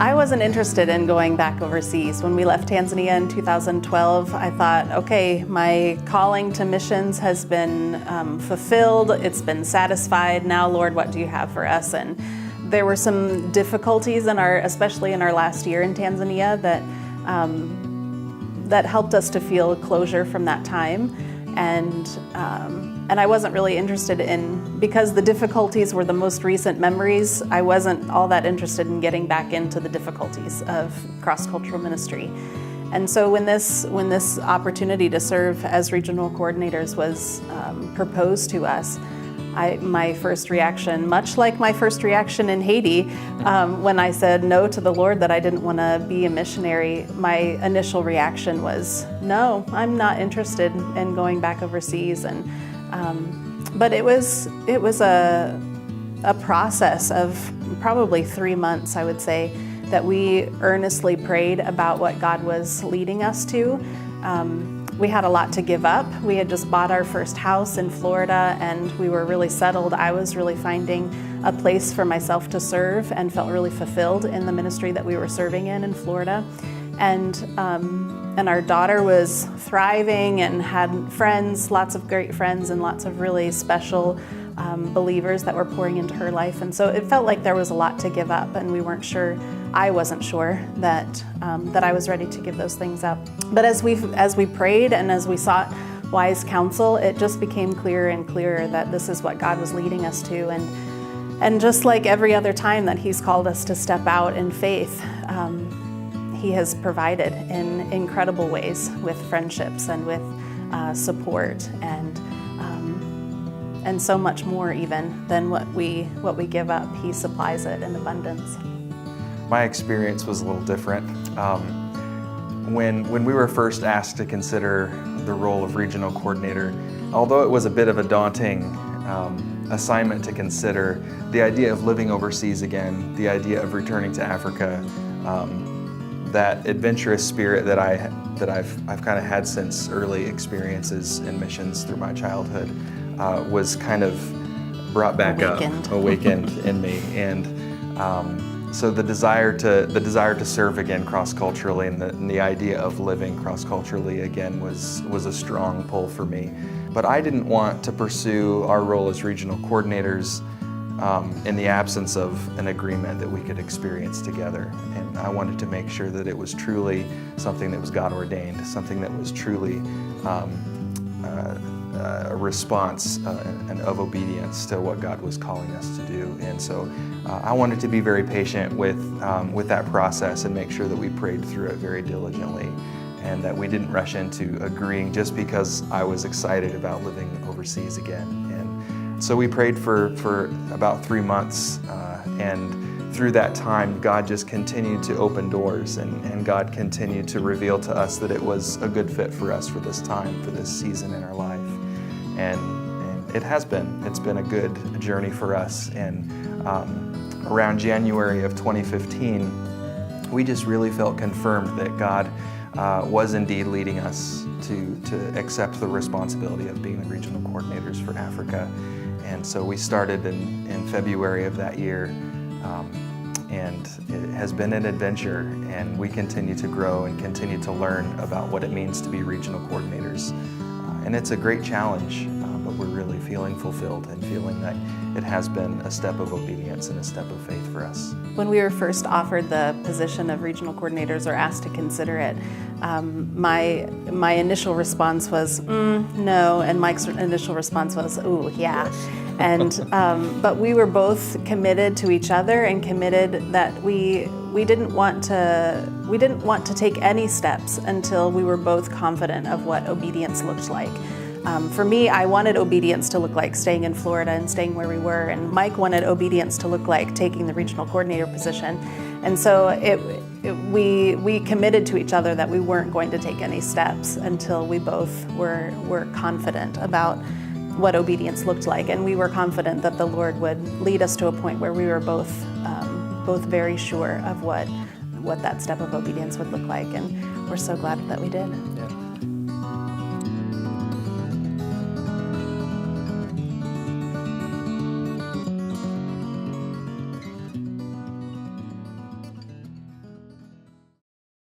I wasn't interested in going back overseas. When we left Tanzania in 2012, I thought, okay, my calling to missions has been fulfilled, it's been satisfied. Now, Lord, what do you have for us? And there were some difficulties especially in our last year in Tanzania that helped us to feel closure from that time. And I wasn't really interested because the difficulties were the most recent memories, I wasn't all that interested in getting back into the difficulties of cross-cultural ministry. And so when this opportunity to serve as regional coordinators was proposed to us, my first reaction, much like my first reaction in Haiti, when I said no to the Lord that I didn't want to be a missionary, my initial reaction was, no, I'm not interested in going back overseas. But it was a process of probably 3 months, I would say, that we earnestly prayed about what God was leading us to. We had a lot to give up. We had just bought our first house in Florida and we were really settled. I was really finding a place for myself to serve and felt really fulfilled in the ministry that we were serving in Florida. And our daughter was thriving and had friends, lots of great friends and lots of really special believers that were pouring into her life. And so it felt like there was a lot to give up, and I wasn't sure that I was ready to give those things up. But as we prayed and as we sought wise counsel, it just became clearer and clearer that this is what God was leading us to. And just like every other time that He's called us to step out in faith, He has provided in incredible ways with friendships and with support and so much more even than what we give up. He supplies it in abundance. My experience was a little different. When we were first asked to consider the role of regional coordinator, although it was a bit of a daunting assignment to consider, the idea of living overseas again, the idea of returning to Africa, that adventurous spirit that I've kind of had since early experiences in missions through my childhood was kind of brought back awakened in me, and so the desire to serve again cross-culturally and the idea of living cross-culturally again was a strong pull for me. But I didn't want to pursue our role as regional coordinators in the absence of an agreement that we could experience together. And I wanted to make sure that it was truly something that was God ordained, something that was truly a response and of obedience to what God was calling us to do. And so I wanted to be very patient with that process and make sure that we prayed through it very diligently and that we didn't rush into agreeing just because I was excited about living overseas again. And so we prayed for about 3 months, and through that time, God just continued to open doors, and God continued to reveal to us that it was a good fit for us for this time, for this season in our life. And it has been. It's been a good journey for us. And around January of 2015, we just really felt confirmed that God was indeed leading us to accept the responsibility of being the regional coordinators for Africa. And so we started in February of that year. And it has been an adventure, and we continue to grow and continue to learn about what it means to be regional coordinators. And it's a great challenge, but we're really feeling fulfilled and feeling that it has been a step of obedience and a step of faith for us. When we were first offered the position of regional coordinators or asked to consider it, my initial response was, no, and Mike's initial response was, ooh, yeah. And but we were both committed to each other and committed that we didn't want to take any steps until we were both confident of what obedience looked like. For me, I wanted obedience to look like staying in Florida and staying where we were, and Mike wanted obedience to look like taking the regional coordinator position. And so we committed to each other that we weren't going to take any steps until we both were confident about what obedience looked like, and we were confident that the Lord would lead us to a point where we were both very sure of what that step of obedience would look like, and we're so glad that we did.